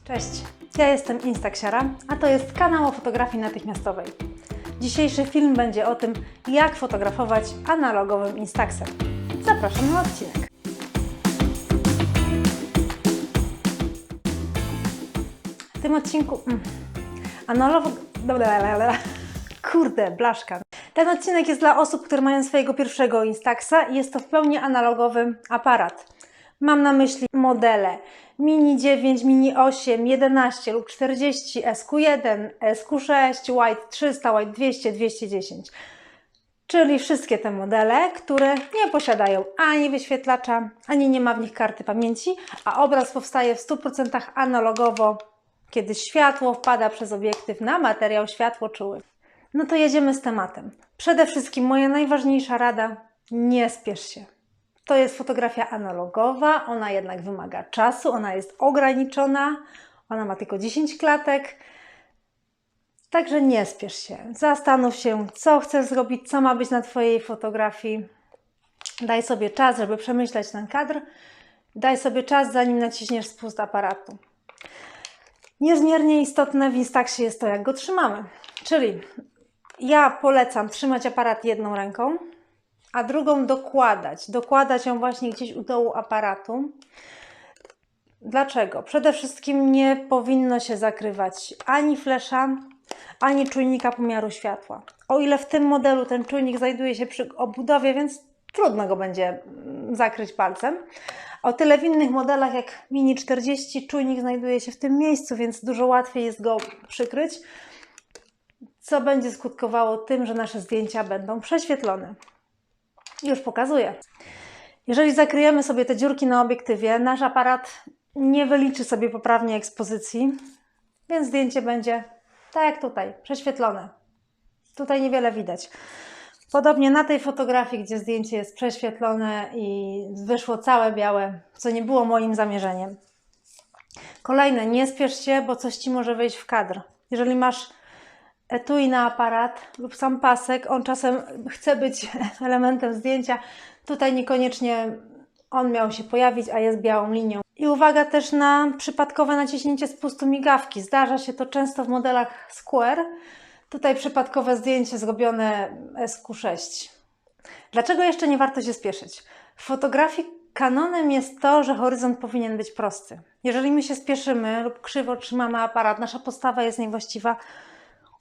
Cześć, ja jestem Instaksiara, a to jest kanał o fotografii natychmiastowej. Dzisiejszy film będzie o tym, jak fotografować analogowym Instaxem. Zapraszam na odcinek. W tym odcinku... Kurde, blaszka. Ten odcinek jest dla osób, które mają swojego pierwszego Instaxa i jest to w pełni analogowy aparat. Mam na myśli modele Mini 9, Mini 8, 11 lub 40, SQ1, SQ6, White 300, White 200, 210. Czyli wszystkie te modele, które nie posiadają ani wyświetlacza, ani nie ma w nich karty pamięci, a obraz powstaje w 100% analogowo, kiedy światło wpada przez obiektyw na materiał światłoczuły. No to jedziemy z tematem. Przede wszystkim moja najważniejsza rada: nie spiesz się. To jest fotografia analogowa, ona jednak wymaga czasu, ona jest ograniczona, ona ma tylko 10 klatek. Także nie spiesz się. Zastanów się, co chcesz zrobić, co ma być na Twojej fotografii. Daj sobie czas, żeby przemyśleć ten kadr. Daj sobie czas, zanim naciśniesz spust aparatu. Niezmiernie istotne w Instaxie jest to, jak go trzymamy. Czyli ja polecam trzymać aparat jedną ręką, a drugą dokładać. Dokładać ją właśnie gdzieś u dołu aparatu. Dlaczego? Przede wszystkim nie powinno się zakrywać ani flesza, ani czujnika pomiaru światła. O ile w tym modelu ten czujnik znajduje się przy obudowie, więc trudno go będzie zakryć palcem. O tyle w innych modelach jak Mini 40 czujnik znajduje się w tym miejscu, więc dużo łatwiej jest go przykryć, co będzie skutkowało tym, że nasze zdjęcia będą prześwietlone. Już pokazuję. Jeżeli zakryjemy sobie te dziurki na obiektywie, nasz aparat nie wyliczy sobie poprawnie ekspozycji, więc zdjęcie będzie tak jak tutaj, prześwietlone. Tutaj niewiele widać. Podobnie na tej fotografii, gdzie zdjęcie jest prześwietlone i wyszło całe białe, co nie było moim zamierzeniem. Kolejne, nie spiesz się, bo coś Ci może wejść w kadr. Jeżeli masz etui na aparat lub sam pasek, on czasem chce być elementem zdjęcia. Tutaj niekoniecznie on miał się pojawić, a jest białą linią. I uwaga też na przypadkowe naciśnięcie spustu migawki. Zdarza się to często w modelach Square. Tutaj przypadkowe zdjęcie zrobione SQ6. Dlaczego jeszcze nie warto się spieszyć? W fotografii kanonem jest to, że horyzont powinien być prosty. Jeżeli my się spieszymy lub krzywo trzymamy aparat, nasza postawa jest niewłaściwa,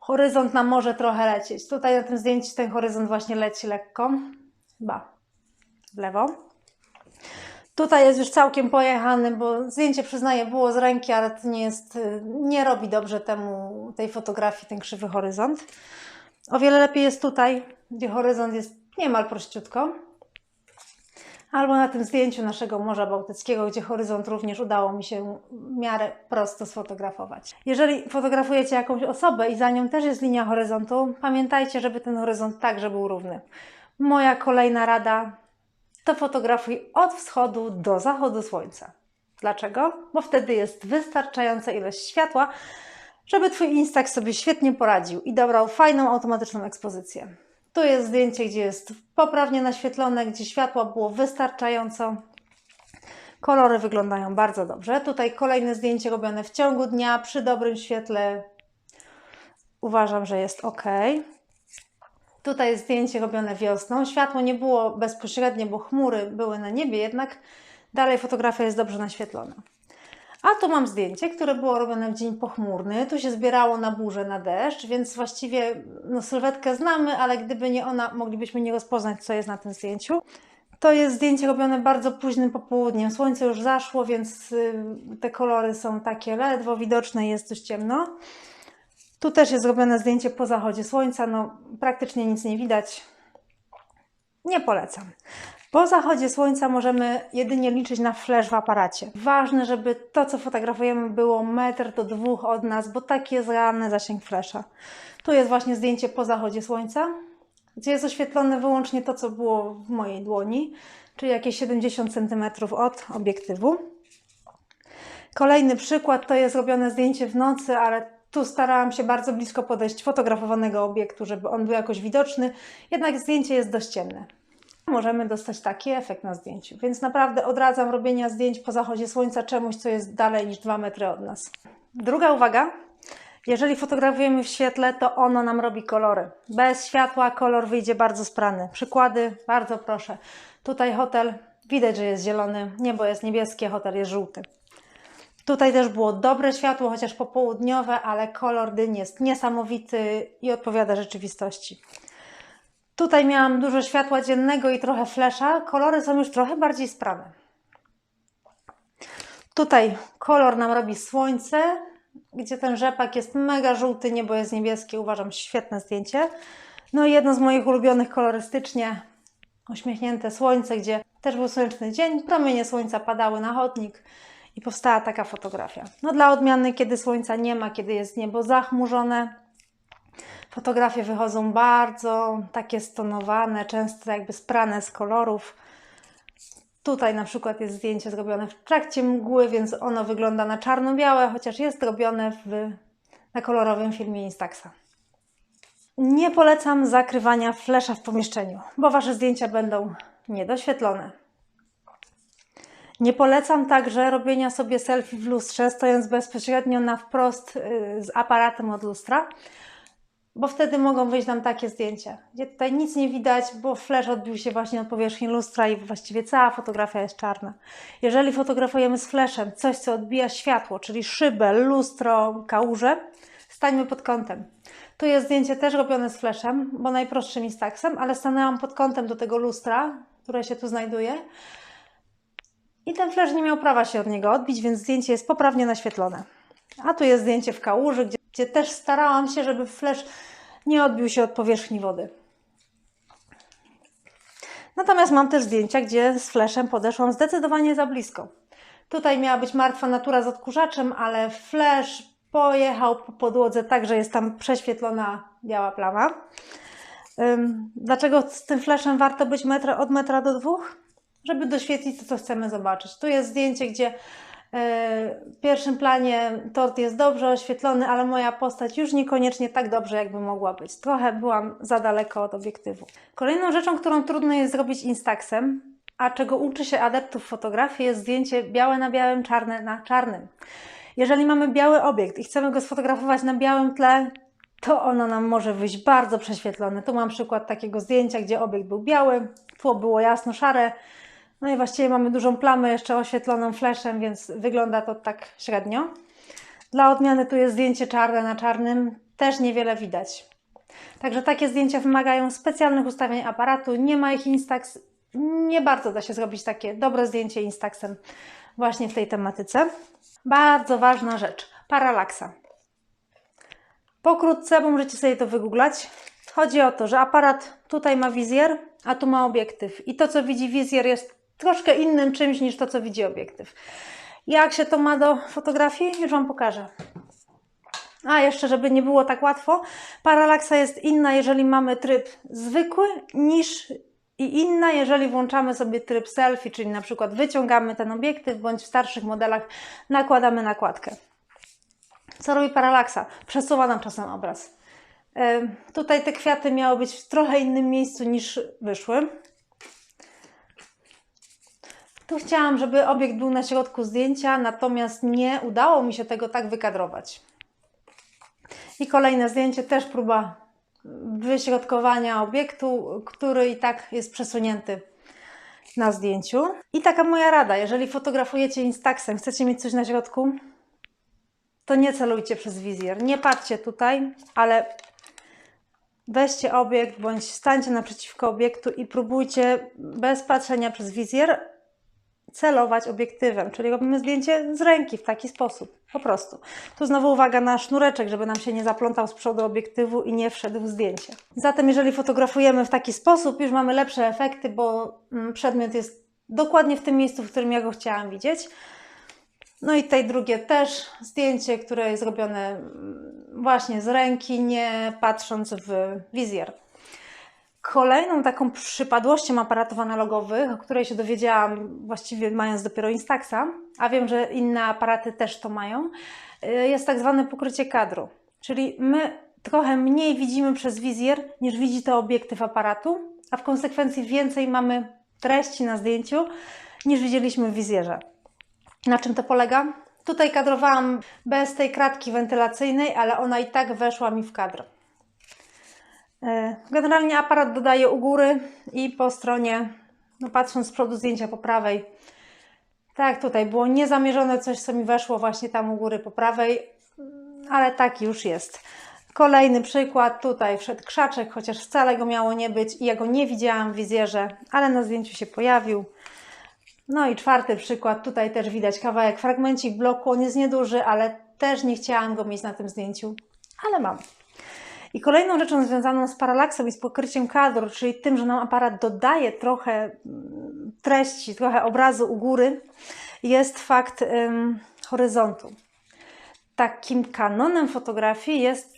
horyzont nam może trochę lecieć. Tutaj na tym zdjęciu ten horyzont właśnie leci lekko. Chyba w lewo. Tutaj jest już całkiem pojechany, bo zdjęcie, przyznaję, było z ręki, ale to nie robi dobrze tej fotografii ten krzywy horyzont. O wiele lepiej jest tutaj, gdzie horyzont jest niemal prościutko. Albo na tym zdjęciu naszego Morza Bałtyckiego, gdzie horyzont również udało mi się w miarę prosto sfotografować. Jeżeli fotografujecie jakąś osobę i za nią też jest linia horyzontu, pamiętajcie, żeby ten horyzont także był równy. Moja kolejna rada: to fotografuj od wschodu do zachodu słońca. Dlaczego? Bo wtedy jest wystarczająca ilość światła, żeby Twój Instax sobie świetnie poradził i dobrał fajną, automatyczną ekspozycję. Tu jest zdjęcie, gdzie jest poprawnie naświetlone, gdzie światła było wystarczająco. Kolory wyglądają bardzo dobrze. Tutaj kolejne zdjęcie robione w ciągu dnia, przy dobrym świetle. Uważam, że jest ok. Tutaj jest zdjęcie robione wiosną. Światło nie było bezpośrednie, bo chmury były na niebie, jednak dalej fotografia jest dobrze naświetlona. A tu mam zdjęcie, które było robione w dzień pochmurny. Tu się zbierało na burzę, na deszcz, więc właściwie sylwetkę znamy, ale gdyby nie ona, moglibyśmy nie rozpoznać, co jest na tym zdjęciu. To jest zdjęcie robione bardzo późnym popołudniem. Słońce już zaszło, więc te kolory są takie ledwo widoczne, jest dość ciemno. Tu też jest zrobione zdjęcie po zachodzie słońca, praktycznie nic nie widać. Nie polecam. Po zachodzie słońca możemy jedynie liczyć na flash w aparacie. Ważne, żeby to, co fotografujemy, było 1 do 2 metrów od nas, bo taki jest realny zasięg flasha. Tu jest właśnie zdjęcie po zachodzie słońca, gdzie jest oświetlone wyłącznie to, co było w mojej dłoni, czyli jakieś 70 cm od obiektywu. Kolejny przykład to jest robione zdjęcie w nocy, ale tu starałam się bardzo blisko podejść fotografowanego obiektu, żeby on był jakoś widoczny, jednak zdjęcie jest dość ciemne. możemy dostać taki efekt na zdjęciu. Więc naprawdę odradzam robienia zdjęć po zachodzie słońca czemuś, co jest dalej niż 2 metry od nas. Druga uwaga. Jeżeli fotografujemy w świetle, to ono nam robi kolory. Bez światła kolor wyjdzie bardzo sprany. Przykłady, bardzo proszę. Tutaj hotel, widać, że jest zielony, niebo jest niebieskie, hotel jest żółty. Tutaj też było dobre światło, chociaż popołudniowe, ale kolor dyni jest niesamowity i odpowiada rzeczywistości. Tutaj miałam dużo światła dziennego i trochę flesza. Kolory są już trochę bardziej sprane. Tutaj kolor nam robi słońce, gdzie ten rzepak jest mega żółty, niebo jest niebieskie. Uważam, świetne zdjęcie. No i jedno z moich ulubionych kolorystycznie, uśmiechnięte słońce, gdzie też był słoneczny dzień, promienie słońca padały na chodnik i powstała taka fotografia. No dla odmiany, kiedy słońca nie ma, kiedy jest niebo zachmurzone, fotografie wychodzą bardzo takie stonowane, często jakby sprane z kolorów. Tutaj na przykład jest zdjęcie zrobione w trakcie mgły, więc ono wygląda na czarno-białe, chociaż jest robione na kolorowym filmie Instaxa. Nie polecam zakrywania flesza w pomieszczeniu, bo Wasze zdjęcia będą niedoświetlone. Nie polecam także robienia sobie selfie w lustrze, stojąc bezpośrednio na wprost z aparatem od lustra, bo wtedy mogą wyjść nam takie zdjęcia, gdzie tutaj nic nie widać, bo flash odbił się właśnie od powierzchni lustra i właściwie cała fotografia jest czarna. Jeżeli fotografujemy z flashem coś, co odbija światło, czyli szybę, lustro, kałużę, stańmy pod kątem. Tu jest zdjęcie też robione z flashem, bo najprostszym Instaxem, ale stanęłam pod kątem do tego lustra, które się tu znajduje. I ten flash nie miał prawa się od niego odbić, więc zdjęcie jest poprawnie naświetlone. A tu jest zdjęcie w kałuży, gdzie też starałam się, żeby flash nie odbił się od powierzchni wody. Natomiast mam też zdjęcia, gdzie z flashem podeszłam zdecydowanie za blisko. Tutaj miała być martwa natura z odkurzaczem, ale flash pojechał po podłodze tak, że jest tam prześwietlona biała plama. Dlaczego z tym flashem warto być od metra do 2? Żeby doświetlić to, co chcemy zobaczyć. Tu jest zdjęcie, gdzie w pierwszym planie tort jest dobrze oświetlony, ale moja postać już niekoniecznie tak dobrze, jakby mogła być. Trochę byłam za daleko od obiektywu. Kolejną rzeczą, którą trudno jest zrobić Instaxem, a czego uczy się adeptów fotografii, jest zdjęcie białe na białym, czarne na czarnym. Jeżeli mamy biały obiekt i chcemy go sfotografować na białym tle, to ono nam może wyjść bardzo prześwietlone. Tu mam przykład takiego zdjęcia, gdzie obiekt był biały, tło było jasno-szare, no i właściwie mamy dużą plamę jeszcze oświetloną flashem, więc wygląda to tak średnio. Dla odmiany tu jest zdjęcie czarne na czarnym, też niewiele widać. Także takie zdjęcia wymagają specjalnych ustawień aparatu, nie ma ich Instax, nie bardzo da się zrobić takie dobre zdjęcie Instaxem właśnie w tej tematyce. Bardzo ważna rzecz, paralaksa. Pokrótce, bo możecie sobie to wygooglać. Chodzi o to, że aparat tutaj ma wizjer, a tu ma obiektyw. I to, co widzi wizjer, jest troszkę innym czymś niż to, co widzi obiektyw. Jak się to ma do fotografii? Już Wam pokażę. A jeszcze, żeby nie było tak łatwo, paralaksa jest inna, jeżeli mamy tryb zwykły, i inna, jeżeli włączamy sobie tryb selfie, czyli na przykład wyciągamy ten obiektyw, bądź w starszych modelach nakładamy nakładkę. Co robi paralaksa? Przesuwa nam czasem obraz. Tutaj te kwiaty miały być w trochę innym miejscu niż wyszły. Tu chciałam, żeby obiekt był na środku zdjęcia, natomiast nie udało mi się tego tak wykadrować. I kolejne zdjęcie, też próba wyśrodkowania obiektu, który i tak jest przesunięty na zdjęciu. I taka moja rada, jeżeli fotografujecie Instaxem, chcecie mieć coś na środku, to nie celujcie przez wizjer. Nie patrzcie tutaj, ale weźcie obiekt bądź stańcie naprzeciwko obiektu i próbujcie bez patrzenia przez wizjer celować obiektywem, czyli robimy zdjęcie z ręki w taki sposób, po prostu. Tu znowu uwaga na sznureczek, żeby nam się nie zaplątał z przodu obiektywu i nie wszedł w zdjęcie. Zatem jeżeli fotografujemy w taki sposób, już mamy lepsze efekty, bo przedmiot jest dokładnie w tym miejscu, w którym ja go chciałam widzieć. No i tutaj drugie też zdjęcie, które jest robione właśnie z ręki, nie patrząc w wizjer. Kolejną taką przypadłością aparatów analogowych, o której się dowiedziałam właściwie mając dopiero Instaxa, a wiem, że inne aparaty też to mają, jest tak zwane pokrycie kadru. Czyli my trochę mniej widzimy przez wizjer, niż widzi to obiektyw aparatu a w konsekwencji więcej mamy treści na zdjęciu niż widzieliśmy w wizjerze. Na czym to polega? Tutaj kadrowałam bez tej kratki wentylacyjnej, ale ona i tak weszła mi w kadr. Generalnie aparat dodaje u góry i po stronie, no patrząc z przodu zdjęcia po prawej, tak tutaj było niezamierzone coś, co mi weszło właśnie tam u góry po prawej, ale tak już jest. Kolejny przykład, tutaj wszedł krzaczek, chociaż wcale go miało nie być i ja go nie widziałam w wizjerze, ale na zdjęciu się pojawił. No i czwarty przykład, tutaj też widać kawałek, fragmencik bloku, on jest nieduży, ale też nie chciałam go mieć na tym zdjęciu, ale mam. I kolejną rzeczą związaną z paralaksem i z pokryciem kadru, czyli tym, że nam aparat dodaje trochę treści, trochę obrazu u góry, jest fakt horyzontu. Takim kanonem fotografii jest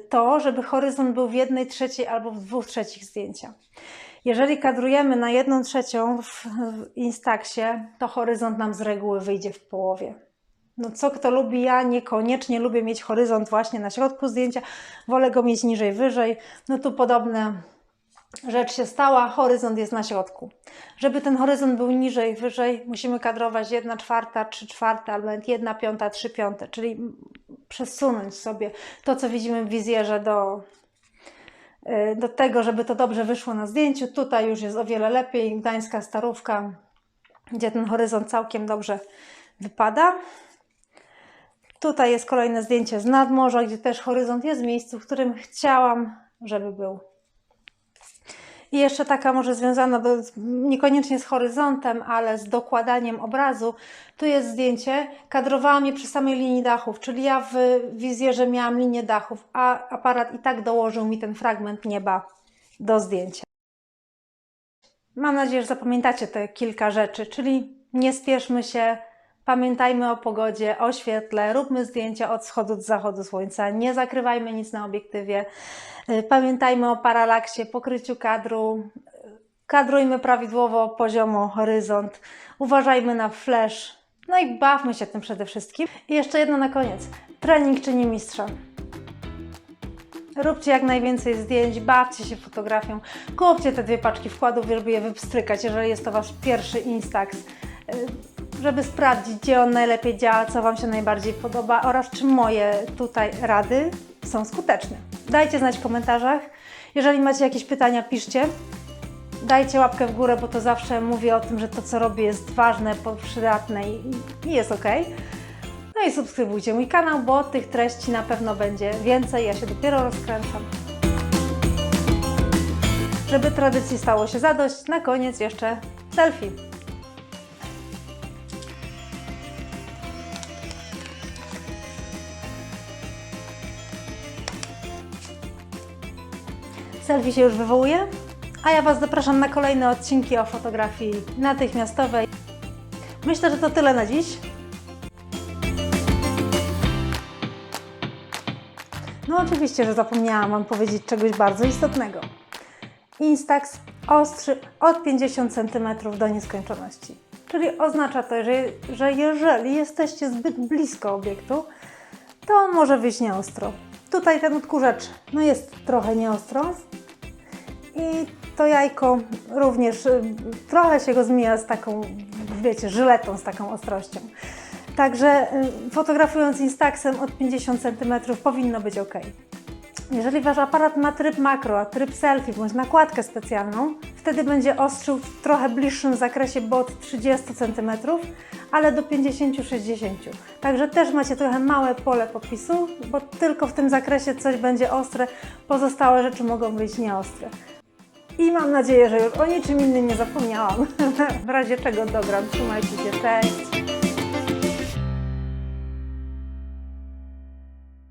to, żeby horyzont był w 1/3 albo w 2/3 zdjęcia. Jeżeli kadrujemy na 1/3 w Instaxie, to horyzont nam z reguły wyjdzie w połowie. No co kto lubi, ja niekoniecznie lubię mieć horyzont właśnie na środku zdjęcia, wolę go mieć niżej, wyżej. No tu podobna rzecz się stała, horyzont jest na środku. Żeby ten horyzont był niżej, wyżej, musimy kadrować 1/4, 3/4 albo 1/5, 3/5, czyli przesunąć sobie to, co widzimy w wizjerze do tego, żeby to dobrze wyszło na zdjęciu. Tutaj już jest o wiele lepiej, Gdańska Starówka, gdzie ten horyzont całkiem dobrze wypada. Tutaj jest kolejne zdjęcie z nadmorza, gdzie też horyzont jest w miejscu, w którym chciałam, żeby był. I jeszcze taka może związana niekoniecznie z horyzontem, ale z dokładaniem obrazu. Tu jest zdjęcie, kadrowałam je przy samej linii dachów, czyli ja w wizjerze miałam linię dachów, a aparat i tak dołożył mi ten fragment nieba do zdjęcia. Mam nadzieję, że zapamiętacie te kilka rzeczy, czyli nie spieszmy się, pamiętajmy o pogodzie, o świetle, róbmy zdjęcia od wschodu do zachodu słońca, nie zakrywajmy nic na obiektywie, pamiętajmy o paralaksie, pokryciu kadru, kadrujmy prawidłowo, poziomo horyzont, uważajmy na flash, no i bawmy się tym przede wszystkim. I jeszcze jedno na koniec, trening czyni mistrza. Róbcie jak najwięcej zdjęć, bawcie się fotografią, kupcie te 2 paczki wkładów, żeby je wypstrykać, jeżeli jest to Wasz pierwszy Instax, żeby sprawdzić, gdzie on najlepiej działa, co Wam się najbardziej podoba oraz czy moje tutaj rady są skuteczne. Dajcie znać w komentarzach. Jeżeli macie jakieś pytania, piszcie. Dajcie łapkę w górę, bo to zawsze mówię o tym, że to, co robię, jest ważne, przydatne i jest ok. No i subskrybujcie mój kanał, bo tych treści na pewno będzie więcej. Ja się dopiero rozkręcam. Żeby tradycji stało się zadość, na koniec jeszcze selfie. Selfie się już wywołuje, a ja Was zapraszam na kolejne odcinki o fotografii natychmiastowej. Myślę, że to tyle na dziś. No oczywiście, że zapomniałam Wam powiedzieć czegoś bardzo istotnego. Instax ostrzy od 50 cm do nieskończoności. Czyli oznacza to, że jeżeli jesteście zbyt blisko obiektu, to on może wyjść nieostro. Tutaj ten odkurzacz jest trochę nieostro i to jajko również trochę się go zmienia z taką, wiecie, żyletą, z taką ostrością. Także fotografując Instaxem od 50 cm powinno być ok. Jeżeli Wasz aparat ma tryb makro, a tryb selfie bądź nakładkę specjalną, wtedy będzie ostrzył w trochę bliższym zakresie, bo od 30 cm, ale do 50-60. Także też macie trochę małe pole popisu, bo tylko w tym zakresie coś będzie ostre, pozostałe rzeczy mogą być nieostre. I mam nadzieję, że już o niczym innym nie zapomniałam. W razie czego dogram. Trzymajcie się, cześć!